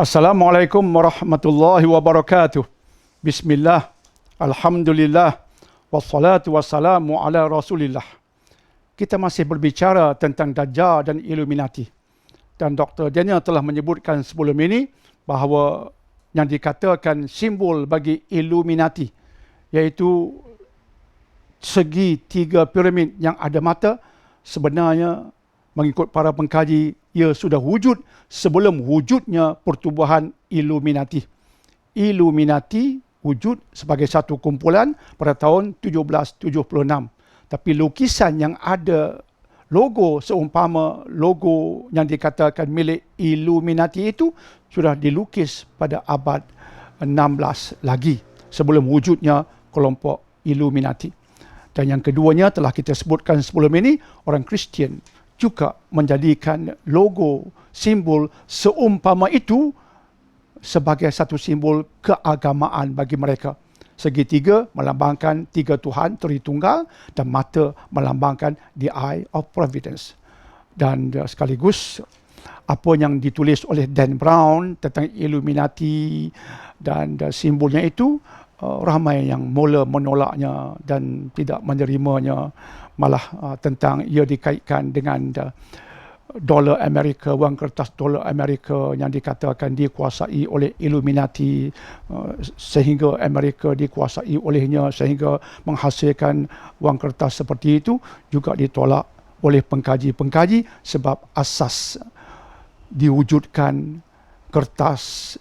Assalamualaikum warahmatullahi wabarakatuh. Bismillah, alhamdulillah, wassalatu wassalamu ala rasulillah. Kita masih berbicara tentang Dajjal dan Illuminati. Dan Dr. Daniel telah menyebutkan sebelum ini bahawa yang dikatakan simbol bagi Illuminati, iaitu segi tiga piramid yang ada mata, sebenarnya mengikut para pengkaji, ia sudah wujud sebelum wujudnya pertubuhan Illuminati. Illuminati wujud sebagai satu kumpulan pada tahun 1776. Tapi lukisan yang ada logo seumpama logo yang dikatakan milik Illuminati itu sudah dilukis pada abad 16 lagi sebelum wujudnya kelompok Illuminati. Dan yang keduanya telah kita sebutkan sebelum ini, orang Kristian juga menjadikan logo, simbol seumpama itu sebagai satu simbol keagamaan bagi mereka. Segitiga melambangkan tiga Tuhan Tritunggal dan mata melambangkan the eye of providence. Dan sekaligus apa yang ditulis oleh Dan Brown tentang Illuminati dan simbolnya itu, ramai yang mula menolaknya dan tidak menerimanya, malah tentang ia dikaitkan dengan dolar Amerika, wang kertas dolar Amerika yang dikatakan dikuasai oleh Illuminati, sehingga Amerika dikuasai olehnya sehingga menghasilkan wang kertas seperti itu, juga ditolak oleh pengkaji-pengkaji sebab asas diwujudkan kertas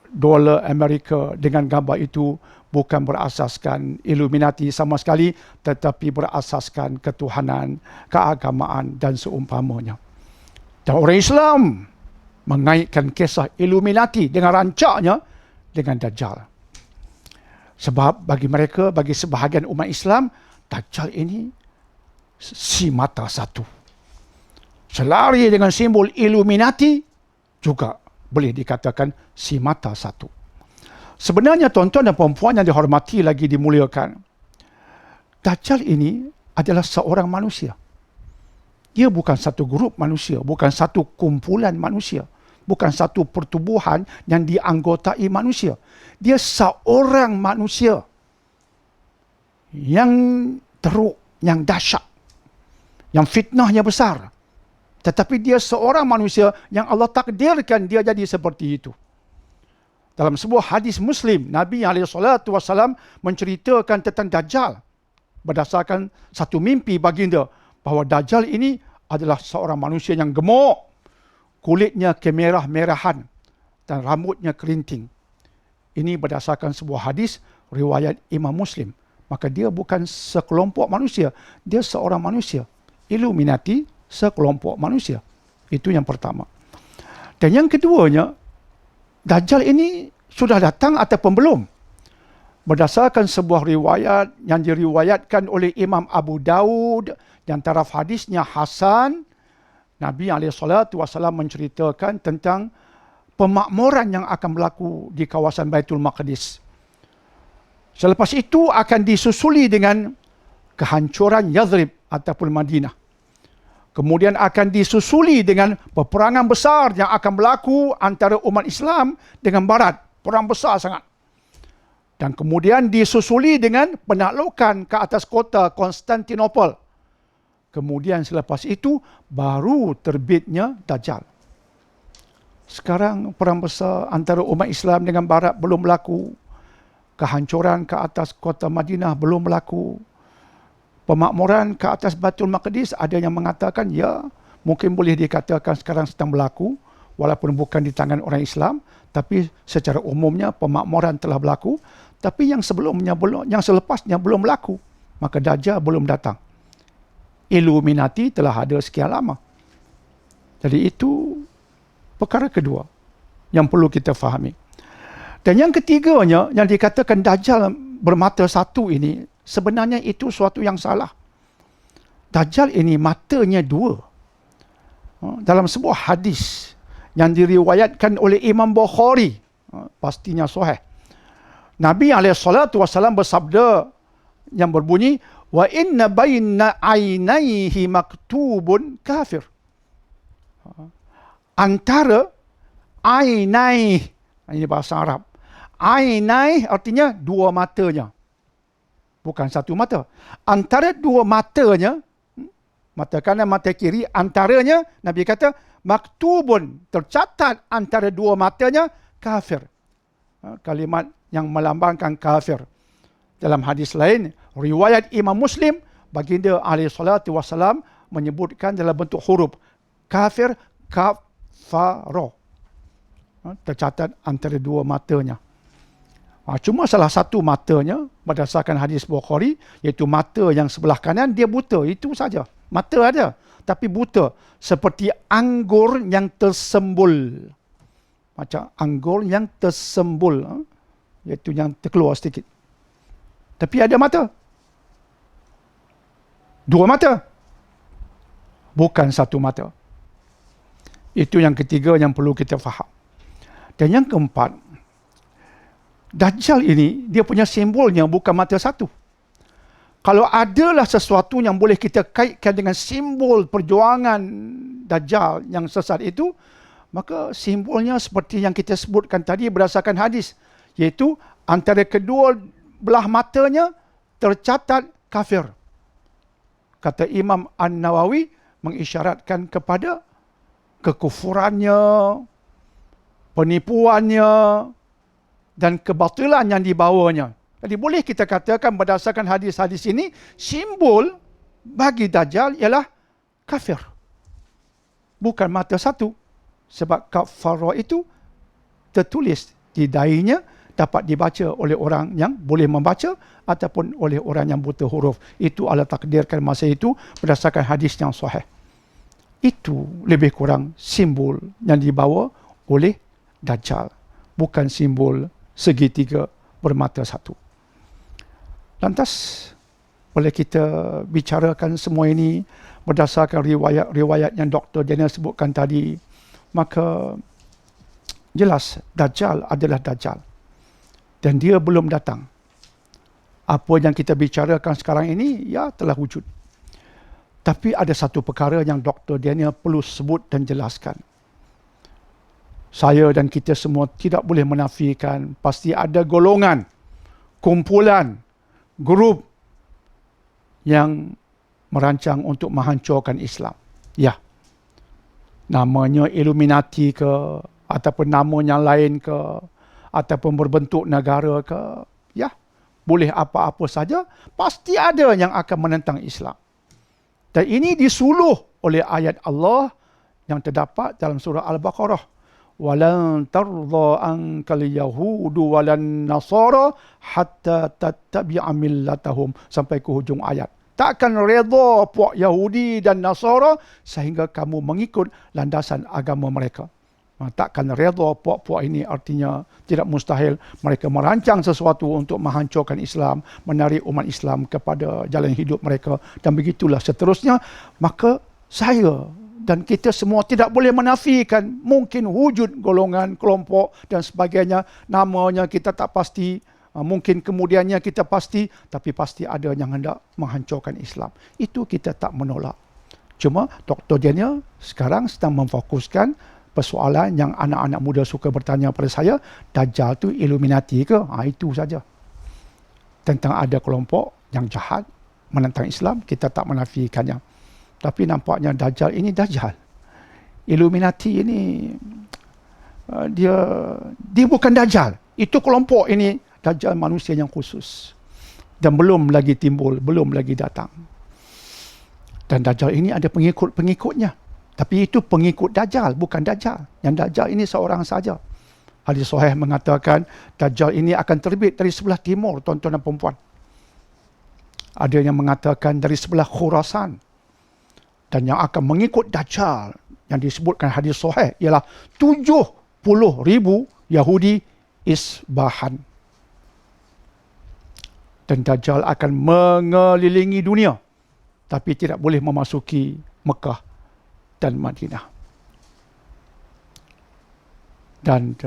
dolar Amerika dengan gambar itu bukan berasaskan Illuminati sama sekali, tetapi berasaskan ketuhanan, keagamaan dan seumpamanya. Dan orang Islam mengaitkan kisah Illuminati dengan rancaknya dengan Dajjal. Sebab bagi mereka, bagi sebahagian umat Islam, Dajjal ini si mata satu. Selari dengan simbol Illuminati juga boleh dikatakan si mata satu. Sebenarnya tuan-tuan dan puan-puan yang dihormati lagi dimuliakan, Dajjal ini adalah seorang manusia. Dia bukan satu grup manusia, bukan satu kumpulan manusia, bukan satu pertubuhan yang dianggotai manusia. Dia seorang manusia yang teruk, yang dahsyat, yang fitnahnya besar. Tetapi dia seorang manusia yang Allah takdirkan dia jadi seperti itu. Dalam sebuah hadis Muslim, Nabi SAW menceritakan tentang Dajjal berdasarkan satu mimpi baginda, bahawa Dajjal ini adalah seorang manusia yang gemuk, kulitnya kemerah-merahan dan rambutnya kerinting. Ini berdasarkan sebuah hadis riwayat Imam Muslim. Maka dia bukan sekelompok manusia, dia seorang manusia. Illuminati sekelompok manusia. Itu yang pertama. Dan yang keduanya, Dajjal ini sudah datang ataupun belum? Berdasarkan sebuah riwayat yang diriwayatkan oleh Imam Abu Daud yang taraf hadisnya Hasan, Nabi SAW menceritakan tentang pemakmuran yang akan berlaku di kawasan Baitul Maqdis. Selepas itu akan disusuli dengan kehancuran Yathrib ataupun Madinah. Kemudian akan disusuli dengan peperangan besar yang akan berlaku antara umat Islam dengan Barat. Perang besar sangat. Dan kemudian disusuli dengan penaklukan ke atas kota Konstantinopel. Kemudian selepas itu baru terbitnya Dajjal. Sekarang perang besar antara umat Islam dengan Barat belum berlaku. Kehancuran ke atas kota Madinah belum berlaku. Pemakmuran ke atas Baitul Maqdis, ada yang mengatakan ya, mungkin boleh dikatakan sekarang sedang berlaku, walaupun bukan di tangan orang Islam, tapi secara umumnya pemakmuran telah berlaku. Tapi yang sebelumnya belum, yang selepasnya belum berlaku, maka Dajjal belum datang. Illuminati telah ada sekian lama. Jadi itu perkara kedua yang perlu kita fahami. Dan yang ketiganya, yang dikatakan Dajjal bermata satu ini, sebenarnya itu suatu yang salah. Dajjal ini matanya dua. Dalam sebuah hadis yang diriwayatkan oleh Imam Bukhari, pastinya sahih, Nabi SAW bersabda yang berbunyi, wa inna baina ainaihi maktubun kafir. Antara Ainai. Ini bahasa Arab. Ainai artinya dua matanya. Bukan satu mata. Antara dua matanya, mata kanan, mata kiri, antaranya, Nabi kata, maktubun, tercatat antara dua matanya, kafir. Kalimat yang melambangkan kafir. Dalam hadis lain, riwayat Imam Muslim, baginda alaihi salatu wassalam menyebutkan dalam bentuk huruf kafir, kafaro. Tercatat antara dua matanya. Cuma salah satu matanya, berdasarkan hadis Bukhari, iaitu mata yang sebelah kanan, dia buta. Itu saja. Mata ada, tapi buta. Seperti anggur yang tersembul. Macam anggur yang tersembul. Iaitu yang terkeluar sedikit. Tapi ada mata. Dua mata. Bukan satu mata. Itu yang ketiga yang perlu kita faham. Dan yang keempat, Dajjal ini, dia punya simbolnya bukan mata satu. Kalau adalah sesuatu yang boleh kita kaitkan dengan simbol perjuangan Dajjal yang sesat itu, maka simbolnya seperti yang kita sebutkan tadi berdasarkan hadis. Iaitu antara kedua belah matanya tercatat kafir. Kata Imam An-Nawawi mengisyaratkan kepada kekufurannya, penipuannya, dan kebatilan yang dibawanya. Jadi boleh kita katakan berdasarkan hadis-hadis ini, simbol bagi Dajjal ialah kafir. Bukan mata satu. Sebab kafara itu tertulis di dahinya, dapat dibaca oleh orang yang boleh membaca ataupun oleh orang yang buta huruf. Itu Allah takdirkan masa itu berdasarkan hadis yang sahih. Itu lebih kurang simbol yang dibawa oleh Dajjal. Bukan simbol segitiga bermata satu. Lantas, boleh kita bicarakan semua ini berdasarkan riwayat-riwayat yang Dr. Daniel sebutkan tadi, maka jelas Dajjal adalah Dajjal. Dan dia belum datang. Apa yang kita bicarakan sekarang ini, ya telah wujud. Tapi ada satu perkara yang Dr. Daniel perlu sebut dan jelaskan. Saya dan kita semua tidak boleh menafikan pasti ada golongan, kumpulan, grup yang merancang untuk menghancurkan Islam. Ya. Namanya Illuminati ke, ataupun nama yang lain ke, ataupun berbentuk negara ke. Ya. Boleh apa-apa saja, pasti ada yang akan menentang Islam. Dan ini disuluh oleh ayat Allah yang terdapat dalam surah Al-Baqarah. Walan tardha ankal yahudu walan nasara hatta tattabi'a millatahum, sampai ke hujung ayat. Takkan redha puak Yahudi dan Nasara sehingga kamu mengikut landasan agama mereka. Takkan redha puak-puak ini artinya tidak mustahil mereka merancang sesuatu untuk menghancurkan Islam, menarik umat Islam kepada jalan hidup mereka, dan begitulah seterusnya. Maka saya dan kita semua tidak boleh menafikan mungkin wujud golongan, kelompok dan sebagainya. Namanya kita tak pasti, mungkin kemudiannya kita pasti, tapi pasti ada yang hendak menghancurkan Islam. Itu kita tak menolak. Cuma Dr. Daniel sekarang sedang memfokuskan persoalan yang anak-anak muda suka bertanya pada saya, Dajjal tu Illuminati ke? Itu saja. Tentang ada kelompok yang jahat menentang Islam, kita tak menafikannya. Tapi nampaknya Dajjal ini Dajjal. Illuminati ini dia bukan Dajjal. Itu kelompok ini Dajjal manusia yang khusus. Dan belum lagi timbul, belum lagi datang. Dan Dajjal ini ada pengikut-pengikutnya. Tapi itu pengikut Dajjal, bukan Dajjal. Yang Dajjal ini seorang saja. Hadis sahih mengatakan Dajjal ini akan terbit dari sebelah timur, tuan-tuan dan perempuan. Ada yang mengatakan dari sebelah Khurasan. Dan yang akan mengikut Dajjal yang disebutkan hadis sahih ialah 70,000 Yahudi isbahan. Dan Dajjal akan mengelilingi dunia tapi tidak boleh memasuki Mekah dan Madinah. Dan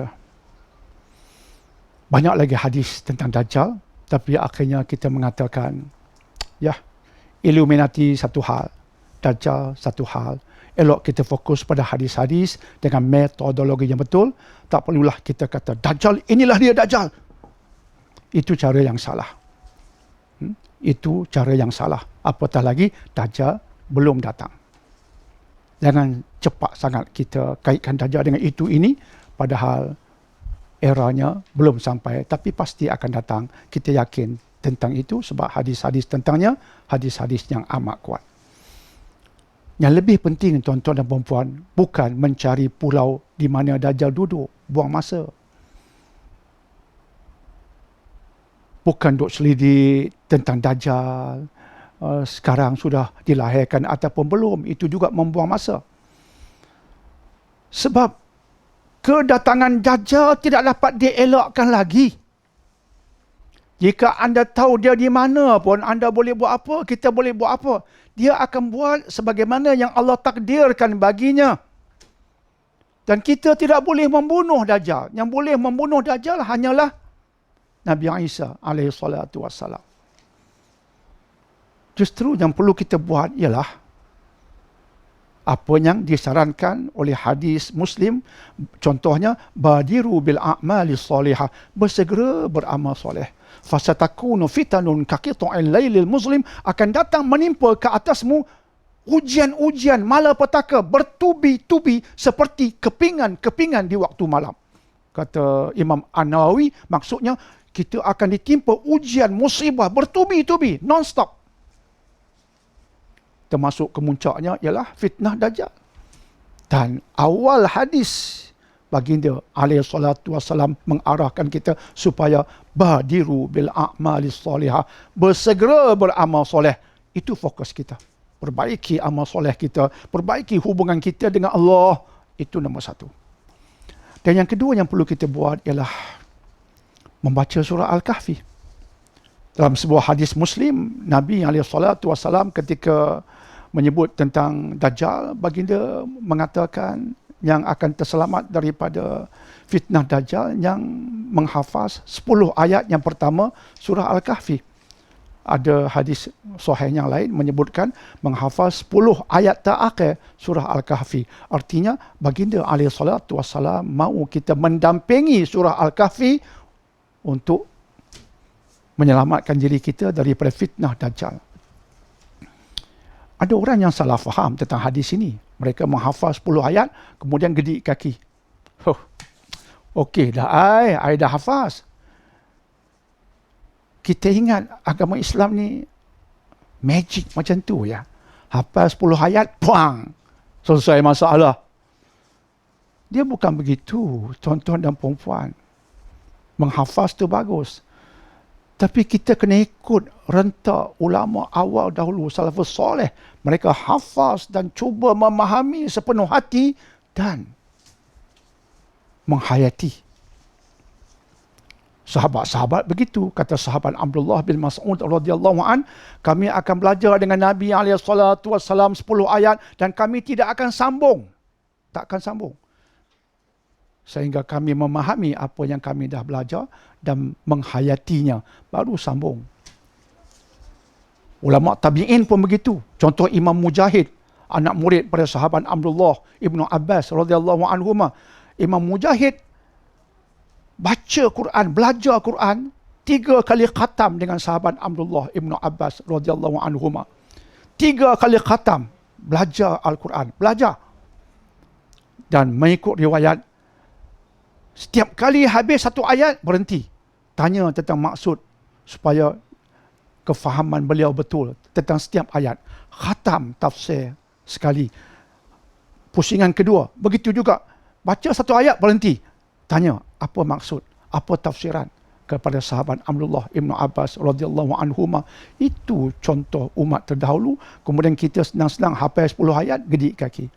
banyak lagi hadis tentang Dajjal, tapi akhirnya kita mengatakan ya, Illuminati satu hal, Dajjal satu hal. Elok kita fokus pada hadis-hadis dengan metodologi yang betul. Tak perlulah kita kata, Dajjal, inilah dia Dajjal. Itu cara yang salah. Itu cara yang salah. Apatah lagi, Dajjal belum datang. Jangan cepat sangat kita kaitkan Dajjal dengan itu ini, padahal eranya belum sampai, tapi pasti akan datang. Kita yakin tentang itu sebab hadis-hadis tentangnya, hadis-hadis yang amat kuat. Yang lebih penting tuan-tuan dan puan-puan, bukan mencari pulau di mana Dajjal duduk, buang masa. Bukan duk selidik tentang Dajjal, sekarang sudah dilahirkan ataupun belum, itu juga membuang masa. Sebab kedatangan Dajjal tidak dapat dielakkan lagi. Jika anda tahu dia di mana pun, anda boleh buat apa, kita boleh buat apa. Dia akan buat sebagaimana yang Allah takdirkan baginya. Dan kita tidak boleh membunuh Dajjal. Yang boleh membunuh Dajjal hanyalah Nabi Isa alaihi salatu wassalam. Justru yang perlu kita buat ialah apa yang disarankan oleh hadis Muslim. Contohnya, badiru bil a'mali salihah, bersegera beramal soleh. Fasatakunu fitanun kaqita'il lailil muslim, akan datang menimpa ke atasmu ujian-ujian malapetaka bertubi-tubi seperti kepingan-kepingan di waktu malam. Kata Imam An-Nawawi, maksudnya kita akan ditimpa ujian musibah bertubi-tubi non-stop. Termasuk kemuncaknya ialah fitnah Dajjal. Dan awal hadis baginda alaihi salatu wassalam mengarahkan kita supaya badiru bil a'mali salihah, bersegera beramal soleh. Itu fokus kita. Perbaiki amal soleh kita, perbaiki hubungan kita dengan Allah. Itu nombor satu. Dan yang kedua yang perlu kita buat ialah membaca surah Al-Kahfi. Dalam sebuah hadis Muslim, Nabi alaihi salatu wassalam ketika menyebut tentang Dajjal, baginda mengatakan yang akan terselamat daripada fitnah Dajjal yang menghafaz 10 ayat yang pertama surah Al-Kahfi. Ada hadis sahih yang lain menyebutkan menghafaz 10 ayat terakhir surah Al-Kahfi. Artinya baginda alaihi salatu wassalam mahu kita mendampingi surah Al-Kahfi untuk menyelamatkan diri kita daripada fitnah Dajjal. Ada orang yang salah faham tentang hadis ini. Mereka menghafaz 10 ayat, kemudian gedik kaki. Okey dah, I dah hafaz. Kita ingat agama Islam ni magic macam tu ya. Hafaz 10 ayat, puang, selesai masalah. Dia bukan begitu, tuan-tuan dan puan-puan. Menghafaz tu bagus. Tapi kita kena ikut rentak ulama awal dahulu, salafus soleh. Mereka hafaz dan cuba memahami sepenuh hati dan menghayati. Sahabat-sahabat begitu. Kata sahabat Abdullah bin Mas'ud radhiyallahu an, kami akan belajar dengan Nabi alaihi salatu wassalam 10 ayat dan kami tidak akan sambung. Tak akan sambung. Sehingga kami memahami apa yang kami dah belajar dan menghayatinya, baru sambung. Ulama tabi'in pun begitu. Contoh Imam Mujahid, anak murid pada sahabat Abdullah ibnu Abbas radhiyallahu anhuma. Imam Mujahid baca Quran, belajar Quran 3 kali khatam dengan sahabat Abdullah ibnu Abbas radhiyallahu anhuma. 3 kali khatam belajar Al-Quran, belajar. Dan mengikut riwayat, setiap kali habis satu ayat, berhenti. Tanya tentang maksud supaya kefahaman beliau betul tentang setiap ayat. Khatam tafsir sekali. Pusingan kedua, begitu juga. Baca satu ayat, berhenti. Tanya apa maksud, apa tafsiran kepada sahabat Abdullah ibnu Abbas radhiyallahu anhuma. Itu contoh umat terdahulu. Kemudian kita senang-senang hafaz 10 ayat, gedik kaki.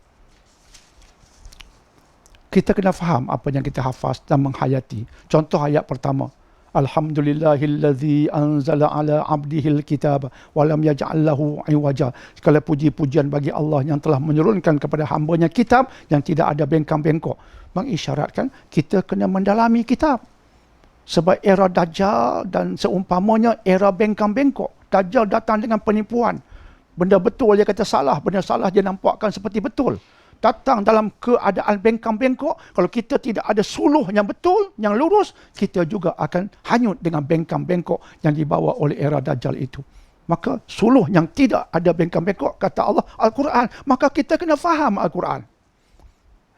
Kita kena faham apa yang kita hafaz dan menghayati. Contoh ayat pertama. Alhamdulillahillazi anzala ala abdihil kitab wa lam yaj'al lahu iwaja. Segala puji-pujian bagi Allah yang telah menurunkan kepada hamba-Nya kitab yang tidak ada bengkang-bengkok. Mengisyaratkan kita kena mendalami kitab. Sebab era Dajjal dan seumpamanya era bengkang-bengkok. Dajjal datang dengan penipuan. Benda betul dia kata salah, benda salah dia nampakkan seperti betul. Datang dalam keadaan bengkang-bengkok, kalau kita tidak ada suluh yang betul, yang lurus, kita juga akan hanyut dengan bengkang-bengkok yang dibawa oleh era Dajjal itu. Maka suluh yang tidak ada bengkang-bengkok, kata Allah, Al-Quran. Maka kita kena faham Al-Quran.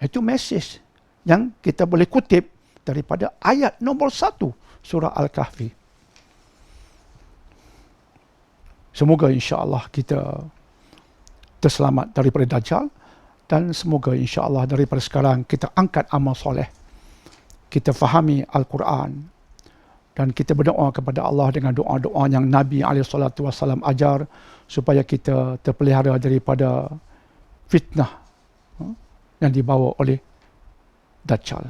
Itu mesej yang kita boleh kutip daripada ayat nombor 1 surah Al-Kahfi. Semoga insya-Allah kita terselamat daripada Dajjal. Dan semoga insya-Allah daripada sekarang kita angkat amal soleh. Kita fahami Al-Quran. Dan kita berdoa kepada Allah dengan doa-doa yang Nabi SAW ajar. Supaya kita terpelihara daripada fitnah yang dibawa oleh Dajjal.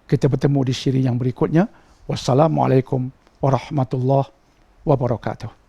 Kita bertemu di siri yang berikutnya. Wassalamualaikum warahmatullahi wabarakatuh.